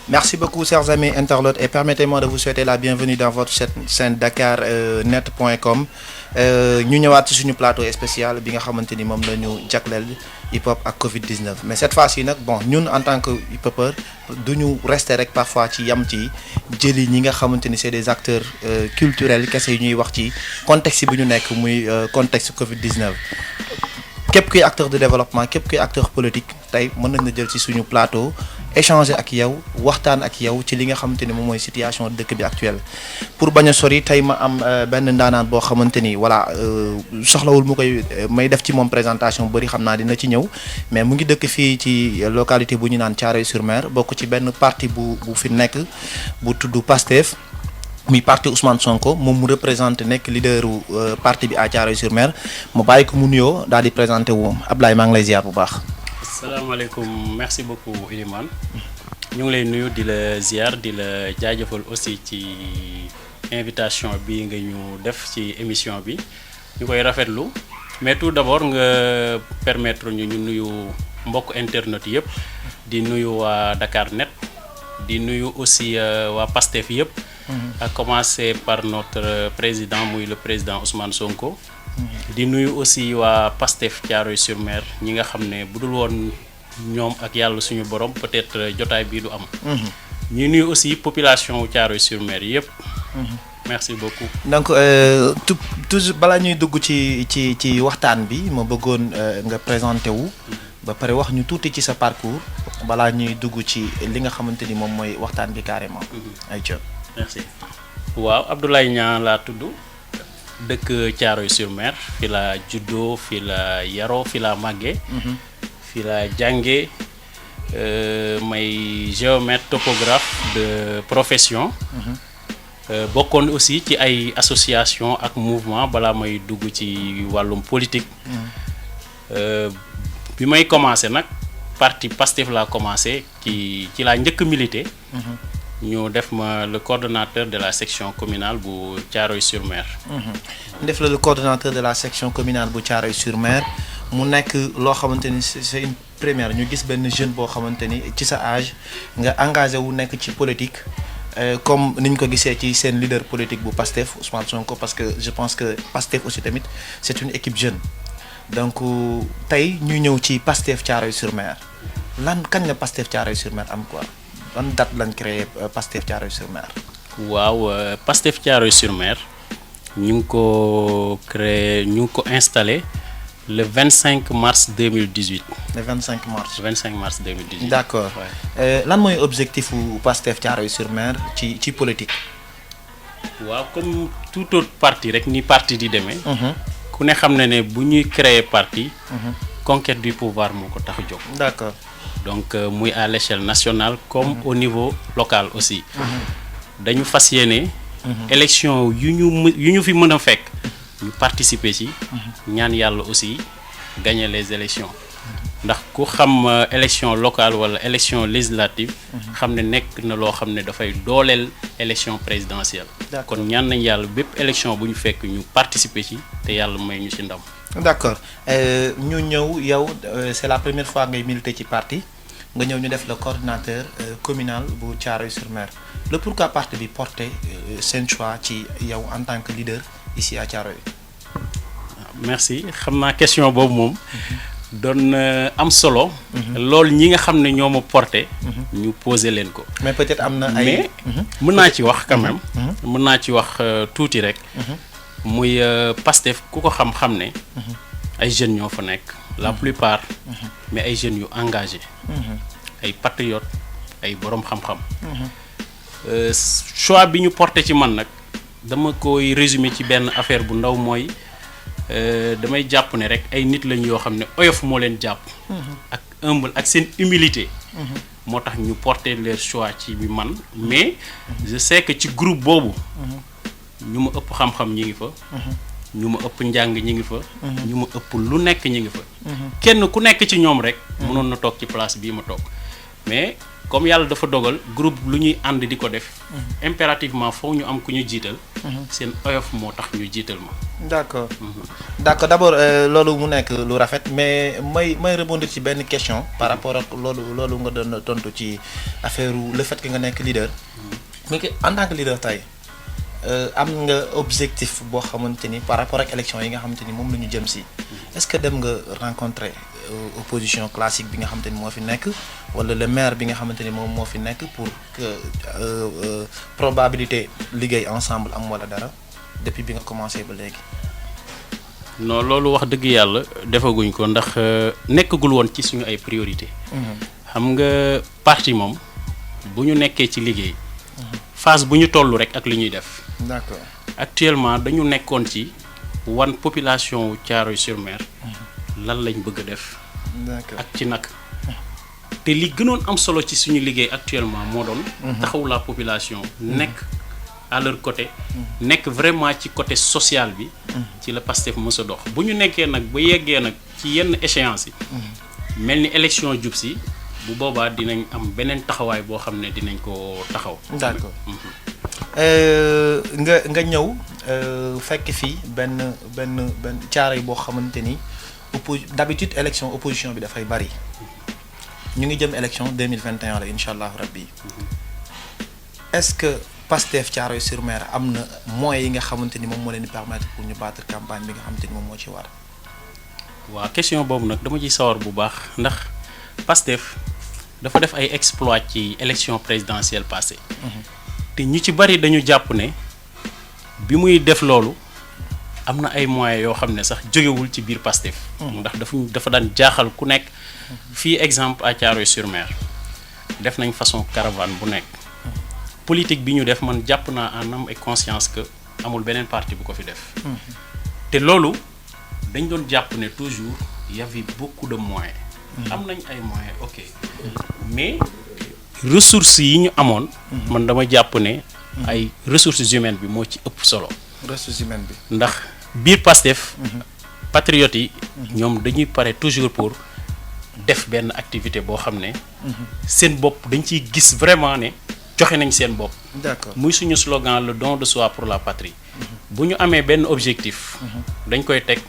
Merci beaucoup, chers amis internautes, et permettez-moi de vous souhaiter la bienvenue dans votre chaîne dakarnet.com. Ñu ñëwaat ci suñu plateau spécial bi nga xamante ni moom la ñu jagleel hip hop ak Covid-19 mais cette fois-ci nag bon ñun en tant que hip hopeur du ñu rester rek parfois ci yam ci jëli ñi nga xamante ni c'est des acteurs culturels kese yu ñuy wax ci contexte bi ñu nekk muy contexte Covid-19. képp kuy acteur de développement képp kuy acteur politique tey mën nañ la jël ci suñu plateau échanger ak yow waxtaan ak yow ci li nga xamante ni moom mooy situation dëkk bi actuelle pour bañ a sori tey ma am benn ndaanaan boo xamante ni voilà soxlawul mu koy may def ci moom présentation bu bëri xam naa dina ci ñëw mais mu ngi dëkk fii ci localité bu ñu naan Thiaroye-sur-Mer bokk ci benn parti bu fi nekk bu tudd PASTEF muy parti Ousmane Sonko moom mu représenté nekk leaderu parti bi à Thiaroye-sur-Mer mu bàyyi ko mu nuyoo daal di présenté wu Ablaye maa ngi lay ziar bu baax. asalaamaaleykum merci beaucoup Ilimane ñu ngi lay nuyu di la ziar di la jaajëfal aussi ci invitation bi nga ñu def ci émission bi ñu koy rafetlu mais tout d'abord nga permettre ñu nuyu mbokk internet yëpp di nuyu waa Dakarnet di nuyu aussi waa PASTEF yëpp. à commencer par notre président muy le président Ousmane Sonko. di nuyu aussi waa PASTEF Thiaroye-sur-Mer ñi nga xam ne bu dul woon ñoom ak yàlla suñu borom peut-être jotaay bii du am. ñuy nuyu aussi population Thiaroye-sur-Mer yëpp. merci beaucoup. donc toujours balaa ñuy dugg ci waxtaan bi ma bëggoon nga présenté wu. ba pare wax ñu tuuti ci sa parcours balaa ñuy dugg ci li nga xamante ni moom mooy waxtaan bi carrément. ayca. merci waaw Abdoulaye Niang laa tudd dëkk Thiaroye-sur-Mer fi la juddoo fi la yaroo fi la màggee. fi la jàngee may géomètre topographe de profession. bokkoon aussi ci ay association ak mouvement balaa may dugg ci wàllum politique. bi may commencé nag parti PASTEF laa commencé ci laa njëkk milité. ñu def ma le coordonnateur de la section communale bu Thiaroye-sur-Mer. def la le coordonnateur de la section communale bu Thiaroye-sur-Mer mu nekk loo xamante ni c'est une première ñu gis benn jeune boo xamante ni ci sa âge nga engagé wu nekk ci politique comme ni ñu ko gisee ci seen leader politique bu PASTEF Ousmane Sonko parce que je pense que PASTEF aussi tamit c'est une équipe jeune donc tey ñu ñëw ci PASTEF Thiaroye-sur-Mer lan kañ la PASTEF Thiaroye-sur-Mer am quoi. ban date lañ créé PASTEF Thiaroye-sur-Mer. waaw PASTEF Thiaroye-sur-Mer ñu ngi ko créé ñu ngi ko installé le 25 mars 2018. le 25 mars. 25 mars 2018. d'accord lan mooy objectif u PASTEF Thiaroye-sur-Mer ci politique. waaw comme tout autre parti rek ni parti di demee. ku ne xam na ne bu ñuy créer parti. conquête du pouvoir moo ko tax a jóg. d'accord. donc muy à l'échelle nationale comme au niveau local aussi. dañu fas yéene. élection yu ñu fi mën a fekk. ñu participer ci. ñaan yàlla aussi gagner les élections. ndax ku xam élection locale wala élection législative. xam ne nekk na loo xam ne dafay dooleel élection présidentielle. kon ñaan nañ yàlla bépp élection bu ñu fekk ñu participer ci te yàlla may ñu ci ndam. d'accord ñu ñëw yow c'est la première fois ngay militer ci parti nga ñëw ñu def le coordinateur communal bu Thiaroye-sur-Mer le pourquoi parti bi porté seen choix ci yow en tant que leader ici à Thiaroye. merci xam naa question boobu moom. doon am solo. loolu ñi nga xam ne ñoo ma porté. ñu poser leen ko. mais peut-être am na ay. mais mën naa ci wax quand même. mën naa ci wax tuuti rek. muy PASTEF ku ko xam-xam ne. ay jeunes ñoo fa nekk la plupart. mais ay jeunes yu engagés. ay patriotes ay boroom xam-xam. choix bi ñu porté ci man nag dama koy résumer ci benn affaire bu ndaw mooy damay jàpp ne rek ay nit lañ yoo xam ne oyof moo leen jàpp. ak humble ak seen humilité. moo tax ñu porté leur choix ci bi man mais je sais que ci groupe boobu. ñu ma ëpp xam-xam ñi ngi fa. ñu ma ëpp njàng ñi ngi fa. ñu ma ëpp lu nekk ñi ngi fa. kenn ku nekk ci ñoom rek. mënoon na toog ci place bii ma toog mais comme yàlla dafa dogal groupe lu ñuy ànd di ko def. impérativement foofu ñu am ku ñu jiital. seen oyof moo tax ñu jiital ma. d'accord d'accord d'abord loolu mu nekk lu rafet mais may rebondir ci benn question par rapport ak loolu nga doon tontu ci affaire le fait que nga nekk leader. mais que en tant que leader tey am nga objectif boo xamante ni par rapport ak élection yi nga xamante ni moom la ñu jëm si. est-ce que dem nga rencontrer opposition classique bi nga xamante ni moo fi nekk wala le maire bi nga xamante ni moom moo fi nekk pour que probabilité liggéey ensemble am wala dara depuis bi nga commencé ba léegi. non loolu wax dëgg yàlla defaguñ ko ndax nekkagul woon ci suñu ay priorité xam nga parti moom bu ñu nekkee ci liggéey phase bu ñu toll rek ak li ñuy def. d'accord actuellement dañu nekkoon ci wan population Thiaroye-sur-Mer lan lañ bëgg a def. d'accord ak ci nag te li gënoon am solo ci suñu liggéey actuellement moo doon. taxaw la population nekk à leur côté. nekk vraiment ci côté social bi. ci la Pastef mës a dox bu ñu nekkee nag ba yeggee nag ci yenn échéance yi. mel ni élection jub si bu boobaa dinañ am beneen taxawaay boo xam ne dinañ ko taxaw. d'accord nga ñëw fekk fii benn Thiaroye boo xamante ni d'habitude élection opposition bi dafay bari ñu ngi jëm élection 2021 la incha allah rabbi est-ce que Pastef Thiaroye-sur-Mer am na moyens yi nga xamante ni moom moo leen di permettre pour ñu battre campagne bi nga xamante ni moom moo ci war. waaw question boobu nag dama ciy sawar bu baax ndax Pastef dafa def ay exploits ci élection présidentielle passée. te ñu ci bari dañu jàpp ne bi muy def loolu am na ay moyens yoo xam ne sax jógewul ci biir Pastef. ndax dafa daan jaaxal ku nekk. fii exemple à Thiaroye-sur-Mer def nañ façon caravane bu nekk. politique bi ñu def man jàpp naa en âme et conscience que amul beneen parti bu ko fi def. te loolu dañ doon jàpp ne toujours y avait beaucoup de moyens. am nañ ay moyens ok mais ressources yi ñu amoon. man dama jàpp ne. ay ressources humaines bi moo ci ëpp solo. ressources humaines bi. ndax biir Pastef. patriotes yi. ñoom dañuy pare toujours pour def benn activité boo xam ne. seen bopp dañ ciy gis vraiment ne joxe nañ seen bopp. d'accord muy suñu slogan le don de soi pour la patrie. bu ñu amee benn objectif. dañ koy teg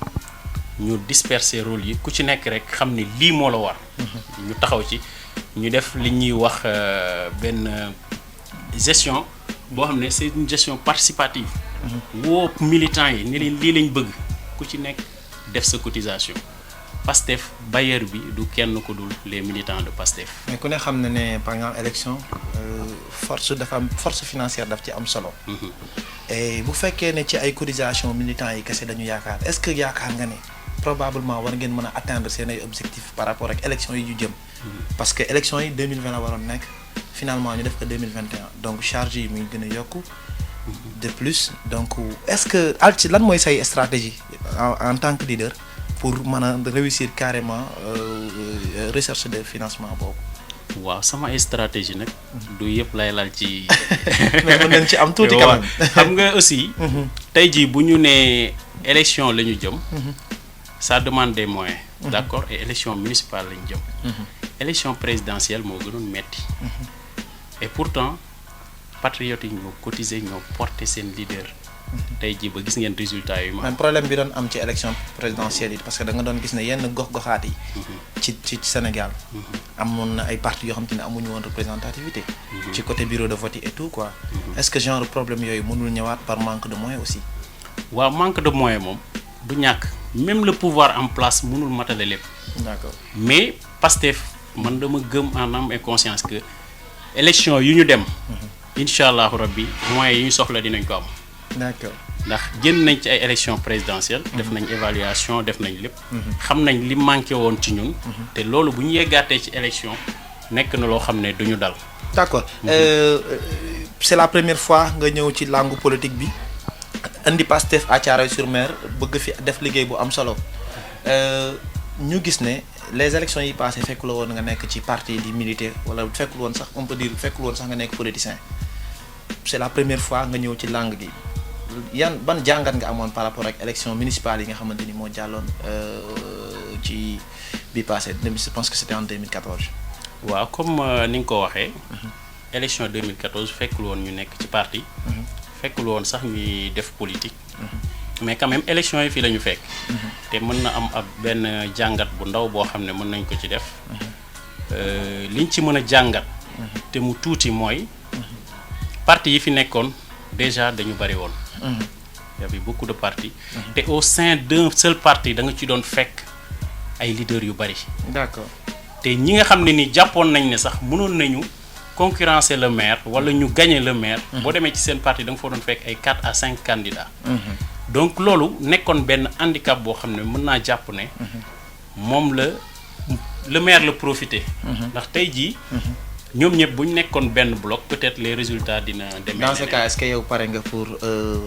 ñu disperser rôle yi ku ci nekk rek xam ne lii moo la war. ñu taxaw ci ñu def li ñuy wax benn gestion boo xam ne c'est une gestion participative. woo militants yi ne leen lii lañ bëgg ku ci nekk def sa cotisation. Pastef bailleur bi du kenn ko dul les militants de Pastef. mais ku ne xam na ne par exemple élection force financière daf ci am solo. et bu fekkee ne ci ay cotisation militants yi kese dañu yaakaar est-ce que yaakaar nga ne probablement war ngeen mën a atteindre seen ay objectifs par rapport ak élection yi ñu jëm. parce que élection yi 2020 la waroon nekk finalement ñu def ko 2021 donc charge yi mu ngi gën a yokku. de plus donc est-ce que ci lan mooy say stratégie en tant que leader. pour mën a réussir carrément recherche de financement boobu. waaw sama ay stratégie nag. du yëpp lay laal ci. mais mën nañ ci am tuuti quand même. xam nga aussi. tey jii bu ñu nee élection la ñu jëm. ça demande des moyens. d'accord et élection municipale la ñu jëm. élection présidentielle moo gënoon metti. et pourtant patriotes yi ñoo cotiser ñoo porter seen leader. tey jii ba gis ngeen résultat yi man problème bi doon am ci élection présidentielle yi parce que da nga doon gis ne yenn gox-goxaat yi. ci Sénégal. amoon na ay partis yoo xam te ne amuñu woon représentativité. ci côté bureau de vote et tout quoi. est-ce que genre problème yooyu mënul ñëwaat par manque de moyens aussi. waaw manque de moyens moom du ñàkk même le pouvoir en place mënul matale lépp. d'accord mais Pastef man dama gëm en âme et conscience que élection yu ñu dem. incha allahu rabbi moyens yi ñu soxla dinañ ko am. d'accord ndax génn nañ ci ay élections présidentielles. def nañ évaluation def nañ lépp. xam nañ li manqué woon ci ñun. te loolu bu ñu yeggaatee ci élection nekk na loo xam ne duñu dal. d'accord c'est la première fois nga ñëw ci langue politique bi indi Pastef à Thiaroye-sur-Mer bëgg fi def liggéey bu am solo ñu gis ne les élections yi passées fekkul woon nga nekk ci parti di militaire wala fekkul woon sax on peut dire fekkul woon sax nga nekk politicien c'est la première fois nga ñëw ci langue gi. ban jàngat nga amoon par rapport ak élection municipale yi nga xamante ni moo jàlloon ci bi passé je pense que c'était en 2014. waaw comme ni nga ko waxee. élection 2014 fekkul woon ñu nekk ci parti. fekkul woon sax ñuy def politique mais quand même élection yi fii la ñu fekk te mën na am ab benn jàngat bu ndaw boo xam ne mën nañ ko ci def liñ ci mën a jàngat te mu tuuti mooy parti yi fi nekkoon déjà dañu bari woon y avait beaucoup de partis te au sein d'un seul parti da nga ci doon fekk ay leaders yu bari d'accord te ñi nga xam ne ni jàppoon nañ ne sax mënoon nañu concurrencer le maire wala ñu gagner le maire boo demee ci seen parti da nga fa doon fekk ay 4 à 5 candidats donc loolu nekkoon benn handicap boo xam ne mën naa jàpp ne moom la le maire la profité ndax tey jii ñoom ñëpp bu ñu nekkoon benn bloc peut-être les résultats dina demee dans ce cas est-ce que yow pare nga pour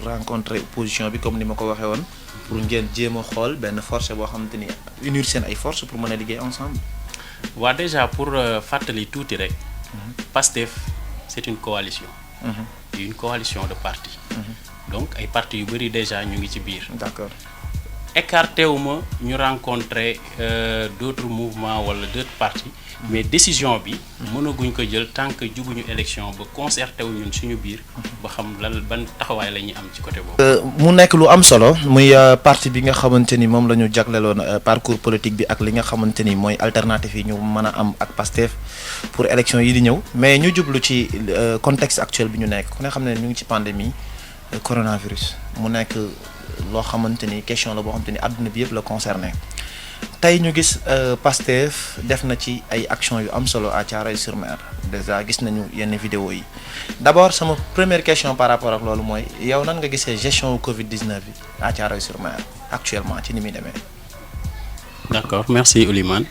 rencontrer opposition bi comme ni ma ko waxee woon pour ngeen jéem a xool benn force boo xamante ni unir seen ay forces pour mën a liggéey ensemble waa déjà pour fàttali tuuti rek PASTEF c'est une coalition une coalition de partis donc ay partis yu bari déjà ñu ngi ci biir d'accord écarté wu ma ñu rencontrer d'autres mouvements wala d'autres partis mais décision bi mënaguñ ko jël tant que juguñu élection ba concerté wu ñun suñu biir ba xam lan ban taxawaay la ñuy am ci côté boobu. mu nekk lu am solo muy parti bi nga xamante ni moom la ñu jagleloon parcours politique bi ak li nga xamante ni mooy alternative yi ñu mën a am ak PASTEF pour élection yi di ñëw mais ñu jublu ci contexte actuel bi ñu nekk ku ne xam ne ñu ngi ci pandémie coronavirus mu nekk loo xamante ni question la boo xamante ni àdduna bi yëpp la concerné tey ñu gis PASTEF def na ci ay actions yu am solo à Thiaroye-sur-Mer déjà gis nañu yenn vidéo yi d'abord sama première question par rapport ak loolu mooy yow nan nga gisee gestion Covid-19 bi à Thiaroye-sur-Mer actuellement ci ni muy demee. d'accord merci Oulimane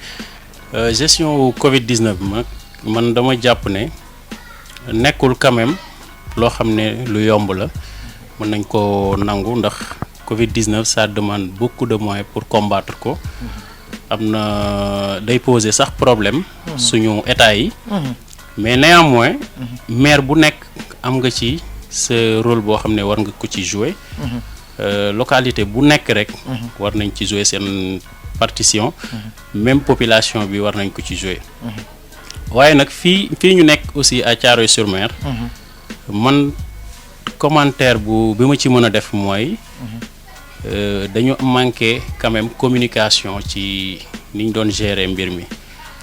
gestion Covid-19 bi man dama jàpp ne nekkul quand même loo xam ne lu yomb la mën nañ ko nangu ndax Covid-19 ça demande beaucoup de moyens pour combattre ko am na day poser sax problème suñu état yi mais néanmoins maire bu nekk am nga ci sa rôle boo xam ne war nga ko ci jouer localité bu nekk rek war nañ ci jouer seen partition même population bi war nañ ko ci jouer waaye nag fii ñu nekk aussi à Thiaroye-sur-Mer man commentaire bi ma ci mën a def mooy dañu manqué quand même communication ci ni ñu doon gérer mbir mi.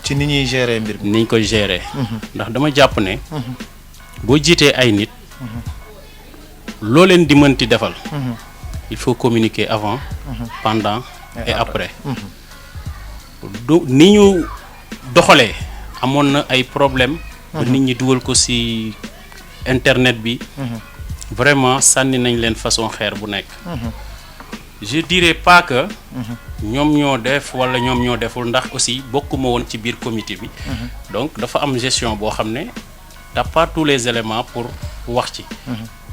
ci ni ñuy gérer mbir mi. ni ñu ko gérer. ndax dama jàpp ne. boo jiitee ay nit. loo leen di mënti defal. il faut communiquer avant. pendant et après. du ni ñu doxalee amoon na ay problèmes. ba nit ñi dugal ko ci internet bi. vraiment sànni nañ leen façon xeer bu nekk. je dirais pas que ñoom ñoo def wala ñoom ñoo deful ndax aussi bokkuma woon ci biir comité bi donc dafa am gestion boo xam ne t'as pas tous les éléments pour wax ci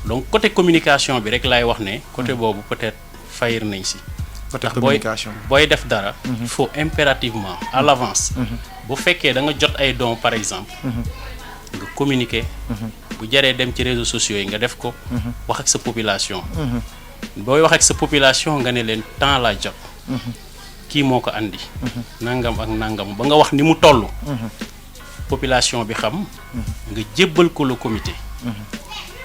donc côté communication bi rek laay wax ne côté boobu peut-être fayir nañ si côté communication booy def dara il faut impérativement à l'avance bu fekkee da nga jot ay dons par exemple nga communiquer bu jaree dem ci réseaux sociaux yi nga def ko wax ak sa population booy wax ak sa population nga ne leen temps laa jot kii moo ko andi nangam ak nangam ba nga wax ni mu toll population bi xam nga jébbal ko le comité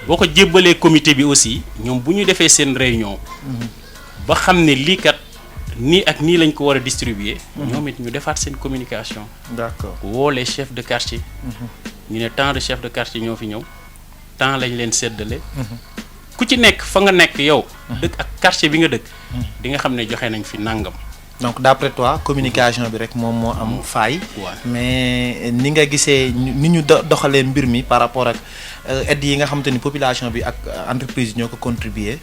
boo ko jébbalee comité bi aussi ñoom bu ñu defee seen réunion ba xam ne lii kat nii ak nii lañ ko war a distribuer ñoom it ñu defaat seen communication d'accord woo les chefs de quartier ñu ne tant de chefs de quartier ñoo fi ñëw temps lañ leen séddale ku ci nekk fa nga nekk yow dëkk ak quartier bi nga dëkk di nga xam ne joxe nañ fi nangam donc d'après toi communication bi rek moom moo am faille mais ni nga gisee ni ñu doxalee mbir mi par rapport ak aide yi nga xamante ni population bi ak entreprise ñoo ko contribuer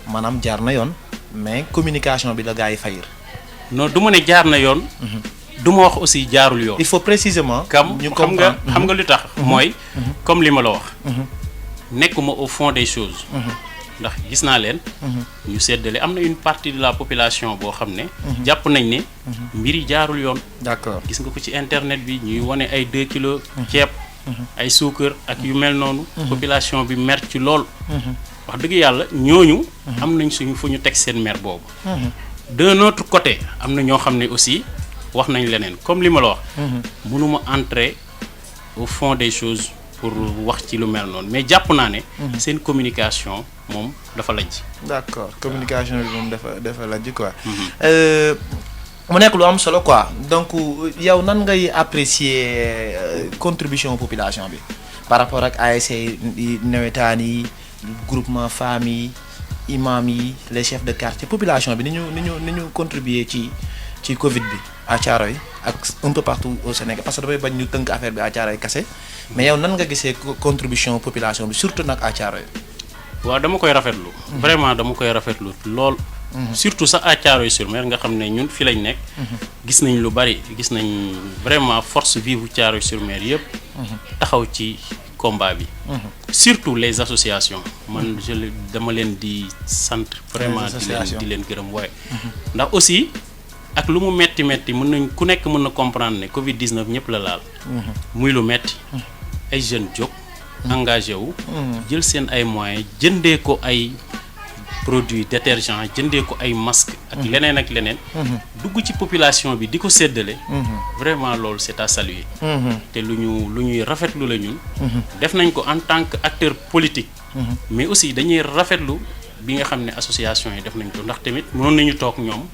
maanaam jaar na yoon mais communication bi la gars yi fayir non du ma ne jaar na yoon du ma wax aussi jaarul yoon il faut précisément ñu xam nga lu tax mooy comme li ma la wax nekkuma au fond des choses ndax gis naa leen ñu seddale am na une partie de la population boo xam ne jàpp nañ ne mbir yi jaarul yoon d'accord gis nga ko ci internet bi ñuy wane ay 2 kilos ceeb ay suukar ak yu mel noonu population bi mer ci lool wax dëgg yàlla ñooñu am nañ suñu fu ñu teg seen mer boobu d'un autre côté am na ñoo xam ne aussi wax nañ leneen comme li ma la wax mënuma entrer au fond des choses pour wax ci lu mel noonu mais jàpp naa ne. seen communication moom dafa lajj. d'accord communication bi moom dafa lajj quoi. mu nekk lu am solo quoi donc yow nan ngay apprécier contribution population bi par rapport ak ASC yi nawetaan yi groupement femmes yi imam yi les chefs de quartier population bi ni ñu contribuer ci Covid bi à Thiaroye ak un peu partout au Sénégal parce que damay bañ ñu tënk affaire bi à Thiaroye kese mais yow nan nga gisee contribution population bi surtout nag à Thiaroye. waaw dama koy rafetlu. vraiment dama koy rafetlu lool. surtout sax à Thiaroye-sur-Mer nga xam ne ñun fi lañ nekk. gis nañ lu bari gis nañ vraiment force vive Thiaroye-sur-Mer yëpp. taxaw ci combat bi. surtout les associations. man dama leen di sant. vraiment di leen gërëm waaye. ndax aussi ak lu mu metti mën nañ ku nekk mën na comprendre ne Covid 19 ñëpp la laal. muy lu metti ay jeunes jóg. engagé wu. jël seen ay moyens jëndee ko ay. produits détergents jëndee ko ay masques. ak leneen ak leneen. dugg ci population bi di ko séddale. vraiment loolu c'est à saluer. te lu ñuy rafetlu la ñun. def nañ ko en tant que acteur politique. mais aussi dañuy rafetlu bi nga xam ne association yi def nañ ko ndax tamit mënoon nañu toog ñoom.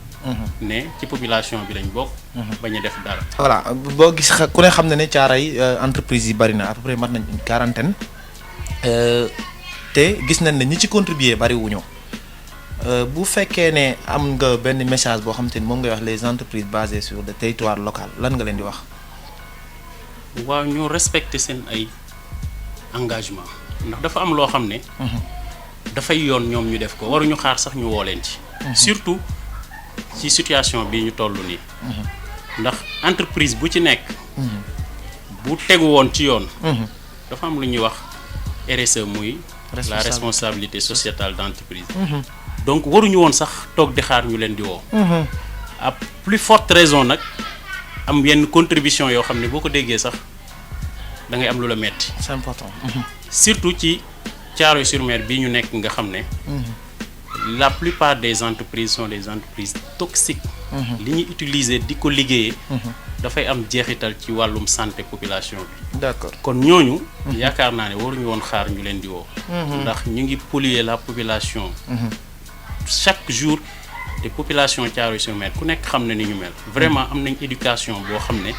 ne ci population bi lañ bokk. bañ a def dara. voilà boo gis ku ne xam ne Thiaroye entreprise yi bari na à peu près mat nañ une quarantaine te gis nañ ne ñi ci contribuer bari wuñu bu fekkee ne am nga benn message boo xam te ni moom ngay wax les entreprises basées sur le territoire local lan nga leen di wax. waaw ñu respecter seen ay engagement ndax dafa am loo xam ne. dafay yoon ñoom ñu def ko waruñu xaar sax ñu woo leen ci. surtout ci situation bii ñu toll nii. ndax entreprise bu ci nekk. bu tegu woon ci yoon. dafa am lu ñuy wax RSE muy. la responsabilité sociétale d'entreprise. donc waruñu woon sax toog di xaar ñu leen di woo. à plus forte raison nag am yenn contribution yoo xam ne boo ko déggee sax da ngay am lu la metti. c'est important. surtout ci Thiaroye-sur-Mer bii ñu nekk nga xam ne. la plupart des entreprises sont des entreprises toxiques. li ñuy utiliser di ko liggéeyee. dafay am jeexital ci wàllum santé population bi. d'accord kon ñooñu. yaakaar naa ne waruñu woon xaar ñu leen di woo. ndax ñu ngi polluer la population. chaque jour te population Thiaroye-sur-Mer ku nekk xam na ni ñu mel. vraiment am nañ éducation boo xam ne.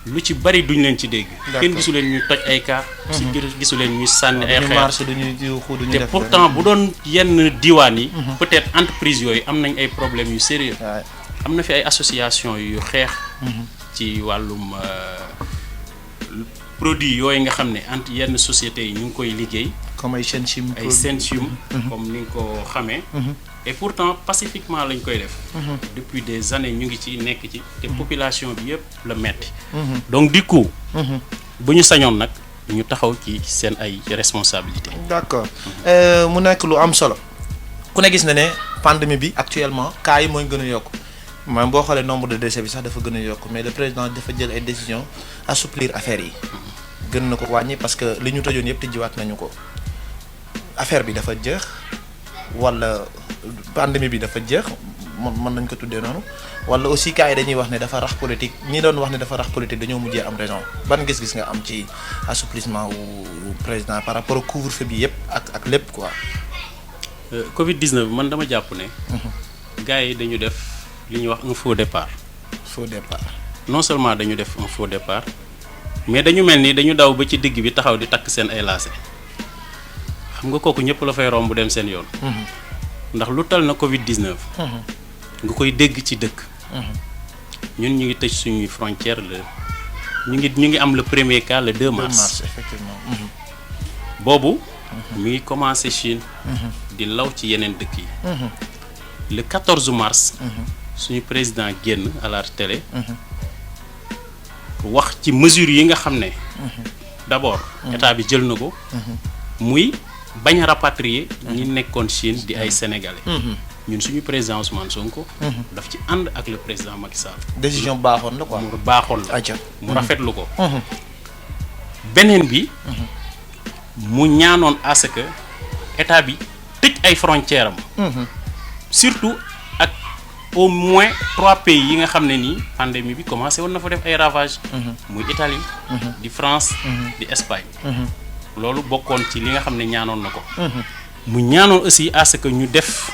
lu ci bari duñ leen ci dégg. kenn gisu leen ñuy toj ay car. si gisu leen ñuy sànni ay xeer. te pourtant bu doon yenn diwaan yi. peut-être entreprise yooyu am nañ ay problèmes yu sérieux. am na fi ay association yu xeex. ci wàllum produit yooyu nga xam ne yenn sociétés yi ñu ngi koy liggéey. comme ay Senchim. comme ni nga ko xamee. et pourtant pacifiquement lañ koy def. depuis des années ñu ngi ci nekk ci. te population bi yëpp la metti. donc du coup. bu ñu sañoon nag ñu taxaw ci seen ay responsabilités. d'accord mu nekk lu am solo. ku ne gis na ne pandémie bi actuellement cas yi mooy gën a yokk maanaam boo xoolee nombre de décès bi sax dafa gën a yokk mais le président dafa jël ay décisions assouplir affaire yi. gën na ko wàññi parce que li ñu tëjoon yëpp tijjiwaat nañu ko affaire bi dafa jeex wala pandémie bi dafa jeex mën nañ ko tuddee noonu wala aussi cas yi dañuy wax ne dafa rax politique ñi doon wax ne dafa rax politique dañoo mujjee am raison ban gis-gis nga am ci assouplissement wu président par rapport au couvre-feu bi yëpp ak lépp quoi. Covid 19 man dama jàpp ne. gars yi dañu def li ñuy wax un faux départ. faux départ. non seulement dañu def un faux départ mais dañu mel ni dañu daw ba ci digg bi taxaw di takk seen ay laase xam nga kooku ñëpp la fay romb dem seen yoon. ndax lu tal na Covid 19. nga koy dégg ci dëkk. ñun ñu ngi tëj suñuy frontière ñu ngi am le premier cas le 2 mars. Effectivement. boobu. mi ngi commencé Chine. di law ci yeneen dëkk yi. le 14 mars. suñu président génn à la télé. wax ci mesures yi nga xam ne. d'abord état bi jël na ko. muy bañ a rapatrier. ñi nekkoon Chine di ay sénégalais. ñun suñu président Ousmane Sonko. daf ci ànd ak le président Macky Sall. décision baaxoon la quoi. mu baaxoon la. mu rafetlu ko. beneen bi. mu ñaanoon à ce que état bi tëj ay frontières am. surtout ak au moins 3 pays yi nga xam ne nii pandémie bi commencé woon na fa def ay ravages. muy Italie. di France. di Espagne. loolu bokkoon ci li nga xam ne ñaanoon na ko. mu ñaanoon aussi à ce que ñu def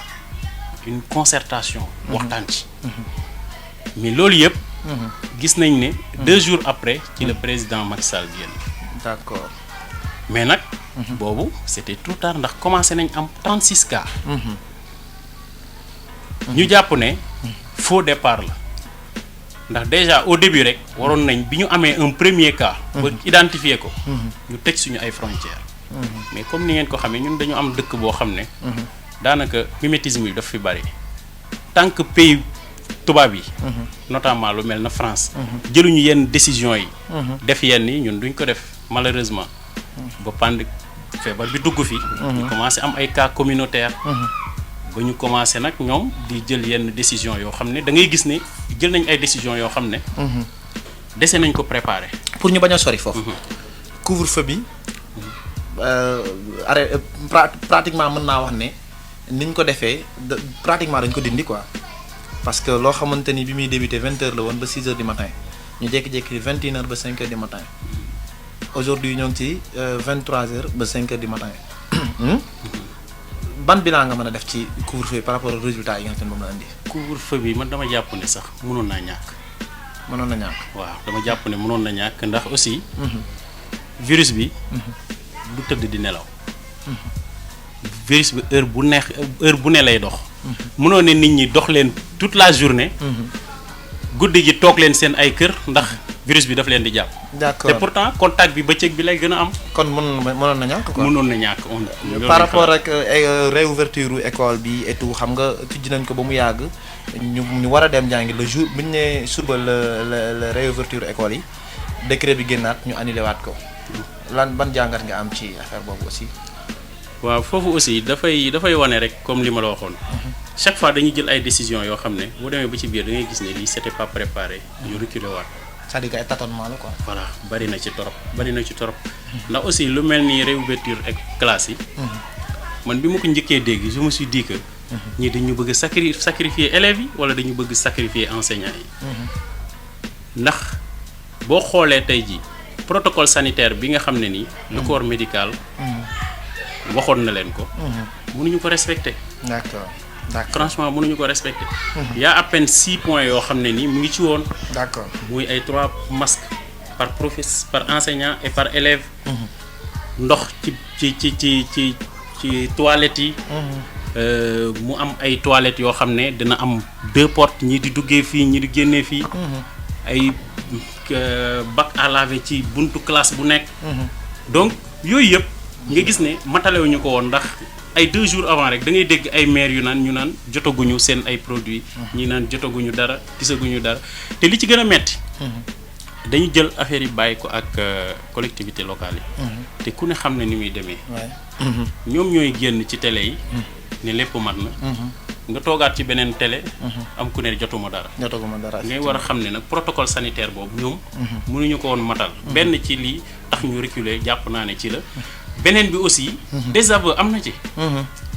une concertation. waxtaan ci. mais loolu yëpp. gis nañ ne 2 jours après ci le président Macky Sall génn. d'accord mais nag. boobu c'était trop tard ndax commencé nañ am 36 cas. ñu jàpp ne faux départ la ndax déjà au début rek waroon nañ bi ñu amee un premier cas. ba identifier ko. ñu tëj suñu ay frontières. mais comme ni ngeen ko xamee ñun dañu am dëkk boo xam ne. daanaka mimétisme bi daf fi bari tant que pays tubaab yi. notamment lu mel na France. jëluñu yenn décisions yi. def yenn yi ñun duñ ko def malheureusement. ba feebar bi dugg fi. ñu commencé am ay cas communautaires. ba ñu commencé nag ñoom di jël yenn décision yoo xam ne da ngay gis ne jël nañ ay décisions yoo xam ne. dese nañ ko préparer. pour ñu bañ a sori foofu. couvre-feu bi arrêt pratiquement mën naa wax ne niñ ko defee pratiquement dañ ko dindi quoi parce que loo xamante ni bi muy débuté 20h la woon ba 6h du matin ñu jékki-jékki 21h ba 5h du matin aujourd'hui ñoo ngi ci 23h ba 5h du matin. ban bilan nga mën a def ci couvre-feu par rapport aux résultats yi nga xam ne moom la indi. couvre-feu bi man dama jàpp ne sax mënoon naa ñàkk. mënoon na ñàkk. waaw dama jàpp ne mënoon na ñàkk ndax aussi. virus bi. du tëdd di nelaw. virus bi heure bu ne lay dox. mënoon ne nit ñi dox leen toute la journée. guddi gi toog leen seen ay kër ndax virus bi daf leen di jàpp. d'accord te pourtant contact bi bëccëg bi lay gën a am. kon mënoon na ñàkk quoi. mënoon na ñàkk par rapport ak réouverture école bi et tout xam nga tijji nañ ko ba mu yàgg ñu war a dem jàngi le jour bu ñu nee suba la réouverture école yi décret bi génnaat ñu annulé waat ko lan ban jàngat nga am ci affaire boobu aussi. waaw foofu aussi dafay wane rek comme li ma la waxoon. chaque fois dañuy jël ay décisions yoo xam ne boo demee ba ci biir da ngay gis ne lii c'était pas préparé ñu reculer waat. c'est-à-dire que ay tâtonnement la quoi. voilà bari na ci torop ndax aussi lu mel ni réouverture ak classe yi. man bi ma ko njëkkee dégg je me suis dit que. ñii dañu bëgg sacrifier élèves yi wala dañu bëgg sacrifier enseignants yi. ndax boo xoolee tey jii protocole sanitaire bi nga xam ne nii. le corps médical. waxoon na leen ko. mënuñu ko respecter. d'accord. franchement mënuñu ko respecter. y a à peine 6 points yoo xam ne nii mu ngi ci woon. d'accord muy ay 3 masques par par enseignant et par élève. ndox ci toilettes yi. mu am ay toilettes yoo xam ne dina am 2 portes ñii di duggee fii ñii di génnee fii. ay bac à laver ci buntu classe bu nekk. donc yooyu yëpp nga gis ne matalewuñu ko woon ndax. ay 2 jours avant rek da ngay dégg ay maires ñu naan jotaguñu seen ay produits. ñi naan jotaguñu dara gisaguñu dara te li ci gën a metti dañu jël affaire yi bàyyi ko ak collectivités locales yi. te ku ne xam ne ni muy demee. ñoom ñooy génn ci télé yi. ne lépp mat na. nga toogaat ci beneen télé. am ku ne jotuma dara. ngay war a xam ne nag protocole sanitaire boobu ñoom. mënuñu ko woon matal. benn ci lii tax ñu reculer jàpp naa ne ci la. beneen bi aussi. désaveu am na ci.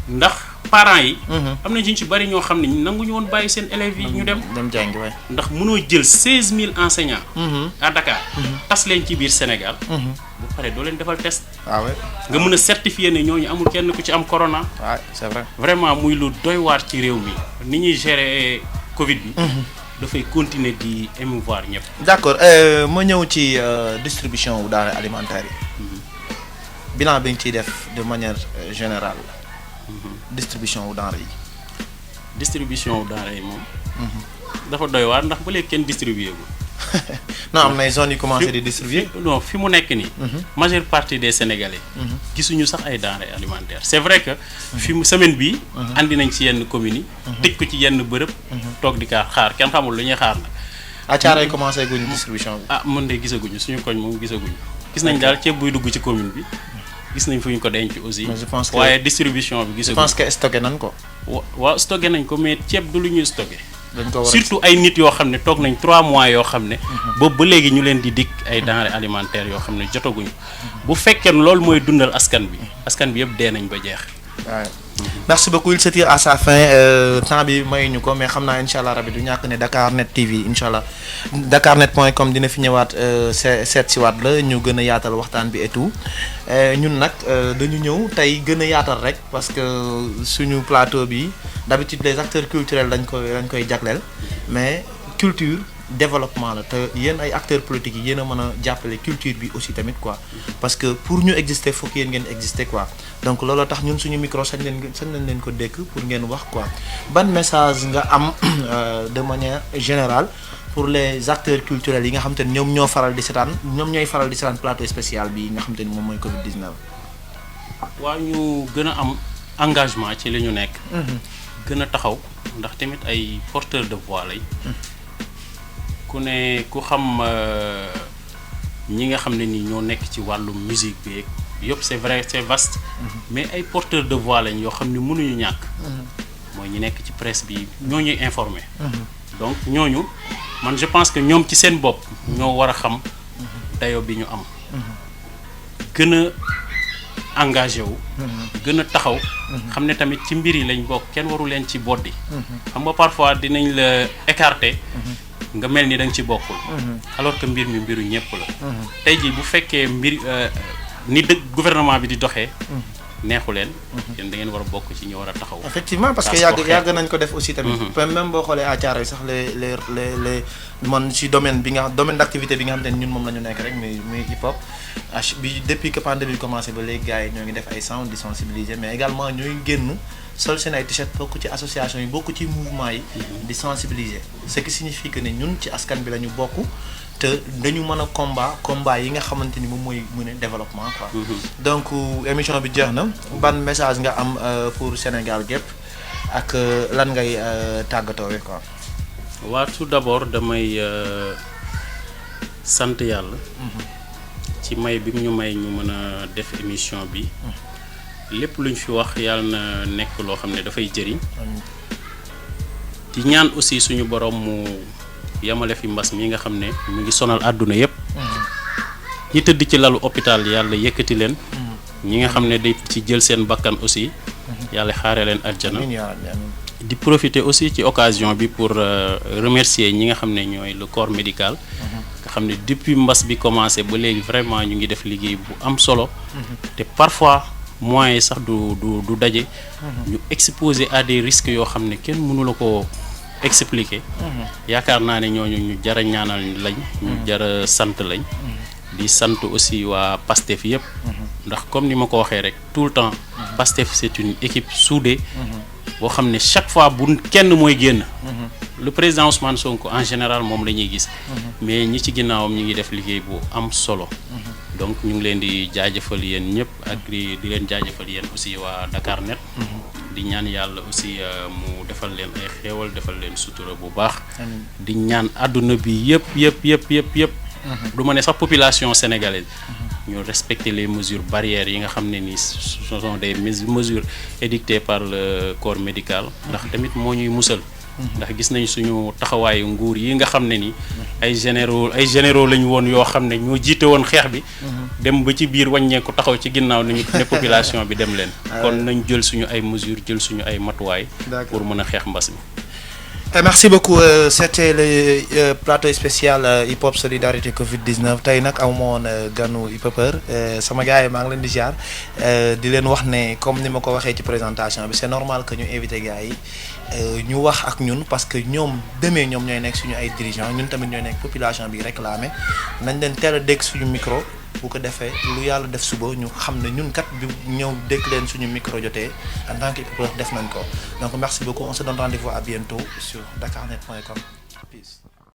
ndax parents yi. am na ci bari ñoo xam ne nanguñu woon bàyyi seen élèves yi ñu dem. jàngi waay. ndax mënoo jël 16000 enseignants. à Dakar. tas leen ci biir Sénégal. bu pare doo leen defal test. waaw nga mën a certifier ne ñooñu amul kenn ku ci am corona. waaw c'est vrai. vraiment muy lu doy waar ci réew mi ni ñuy gérer Covid bi. dafay continuer di émouvoir ñëpp. d'accord ma ñëw ci distribution wu denrées alimentaires yi. bilan bi nga ciy def de manière générale. distribution wu denrées yi. distribution wu denrées yi moom. dafa doy waar ndax ba léegi kenn distribué gu. non am na ay zones yu commencé di distribuer. non fi mu nekk nii. majeure partie des Sénégalais. gisuñu sax ay denrées alimentaires c'est vrai que. fi mu semaine bii. andi nañ ci yenn communes yi. tëj ko ci yenn bërëb. toog di xaar kenn xamul lu ñuy xaar nag. à Thiaroye commencé guñu distribution bi. ah mën de gisaguñu suñu koñ moom gisaguñu. gis nañ daal ceeb buy dugg ci commune bi. gis nañ fu ñu ko denc aussi. je pense que waaye distribution bi gisaguñu. je pense que stocké nañ ko. waaw stocké nañ ko mais ceeb du lu ñuy stocké. dañ ko war a surtout ay nit yoo xam ne toog nañ 3 mois yoo xam ne. boobu ba léegi ñu leen di dikk ay denrées alimentaires yoo xam ne jotaguñu. bu fekkee loolu mooy dundal askan bi yëpp dee nañ ba jeex. merci beaucoup il se tire à sa fin temps bi mayuñu ko mais xam naa incha allah rabi du ñàkk ne Dakarnet TV incha allah dakarnet.com dina fi ñëwaat seet si waat la ñu gën a yaatal waxtaan bi et tout ñun nag dañu ñëw tey gën a yaatal rek parce que suñu plateau bi d'habitude les acteurs culturels dañ koy jagleel mais culture développement la te yéen ay acteurs politiques yi yéen a mën a jàppale culture bi aussi tamit quoi parce que pour ñu exister faut que yéen ngeen exister quoi donc looloo tax ñun suñu micro sañ nañ leen ko dékk pour ngeen wax quoi ban message nga am de manière générale pour les acteurs culturels yi nga xam te ne ñoom ñooy faral di seetaan plateau spécial bi nga xam te ne moom mooy Covid 19. waaw ñu gën a am engagement ci li ñu nekk. gën a taxaw ndax tamit ay porteurs de voix lay. ku xam ñi nga xam ne ni ñoo nekk ci wàllu musique bi yëpp c'est vrai c'est vaste. mais ay porteurs de voix lañ yoo xam ne mënuñu ñàkk. mooy ñi nekk ci presse bi ñoo ñuy informer. donc ñooñu man je pense que ñoom ci seen bopp ñoo war a xam dayo bi ñu am. gën a engagé wu. gën a taxaw. xam ne tamit ci mbir yi lañ bokk kenn waru leen ci boddi. xam nga parfois dinañ la écarter. nga mel ni da nga ci bokkul. alors que mbir mi mbiru ñëpp la. tey jii bu fekkee ni gouvernement bi di doxee. neexu leen. yéen da ngeen war a bokk ci ñu war a taxaw. effectivement parce que yàgg nañ ko def aussi tamit. même boo xoolee à Thiaroye sax les man ci domaine d'activité bi nga xam ne ñun moom la ñu nekk rek muy hip hop bi depuis que pandémie bi commencé ba léegi gars yi ñoo ngi def ay sound di sensibiliser mais également ñooy génn sol seen ay t-shirt bokk ci association yi bokk ci mouvement yi. di sensibiliser ce qui signifie que ne ñun ci askan bi la ñu bokk. te dañu mën a combat yi nga xamante ni moom mooy mën a développement quoi. donc émission bi jeex na ban message nga am pour Sénégal gépp ak lan ngay tàggatoo quoi. waa tout d'abord damay sant yàlla. ci may bi ñu may ñu mën a def émission bi. lépp luñ fi wax yàlla na nekk loo xam ne dafay jëriñ. di ñaan aussi suñu borom mu. yamale fi mbas mi nga xam ne mu ngi sonal àdduna yépp ñi tëdd ci lalu hôpital yàlla yëkkati leen ñi nga xam ne day ci jël seen bakkan aussi yàlla xaare leen aljana di profiter aussi ci occasion bi pour remercier ñi nga xam ne ñooy le corps médical nga xam ne depuis mbas bi commencé ba léegi vraiment ñu ngi def liggéey bu am solo te parfois moyens sax du daje ñu exposé à des risques yoo xam ne kenn mënu la ko expliquer yaakaar naa ne ñooñu ñu jara ñaanal lañ ñu jara sant lañ di sant aussi waa PASTEF yëpp ndax comme ni ma ko waxee rek tout le temps PASTEF c'est une équipe soudée boo xam ne chaque fois bu kenn mooy génn le président Ousmane Sonko en général moom la ñuy gis mais ñi ci ginnaawam ñi ngi def liggéey bu am solo donc ñu ngi leen di jaajëfal yéen ñëpp ak di leen jaajëfal yéen aussi waa Dakarnet di ñaan yàlla aussi mu defal leen ay xéewal defal leen sutura bu baax di ñaan àdduna bi yëpp du ma ne sax population sénégalaise ñu respecter les mesures barrières yi nga xam ne ni ce sont des mesures édictées par le corps médical ndax tamit moo ñuy musal ndax gis nañ suñu taxawaayu nguur yi nga xam ne ni ay généraux lañu woon yoo xam ne ñoo jiite woon xeex bi dem ba ci biir wàññeeku taxaw ci ginnaaw nañu ne population bi dem leen kon nañ jël suñu ay mesures jël suñu ay matuwaay pour mën a xeex mbas mi. Merci beaucoup c'était le plateau spécial hip hop solidarité Covid 19 tey nag amu ma woon ganu hip hopeur sama gars yi maa ngi leen di ziar di leen wax ne comme ni ma ko waxee ci présentation bi c'est normal que ñu invité gars yi ñu wax ak ñun parce que ñoom demee ñoom ñooy nekk suñu ay dirigeants ñun tamit ñooy nekk population bi réclamé nañ leen teel a dégg suñu micro bu ko defee lu yàlla def suba ñu xam ne ñun kat bi ñëw dégg leen suñu micro jotee en tant que hip hopeur def nañ ko donc merci beaucoup on se donne rendez-vous à bientôt sur dakarnet.com.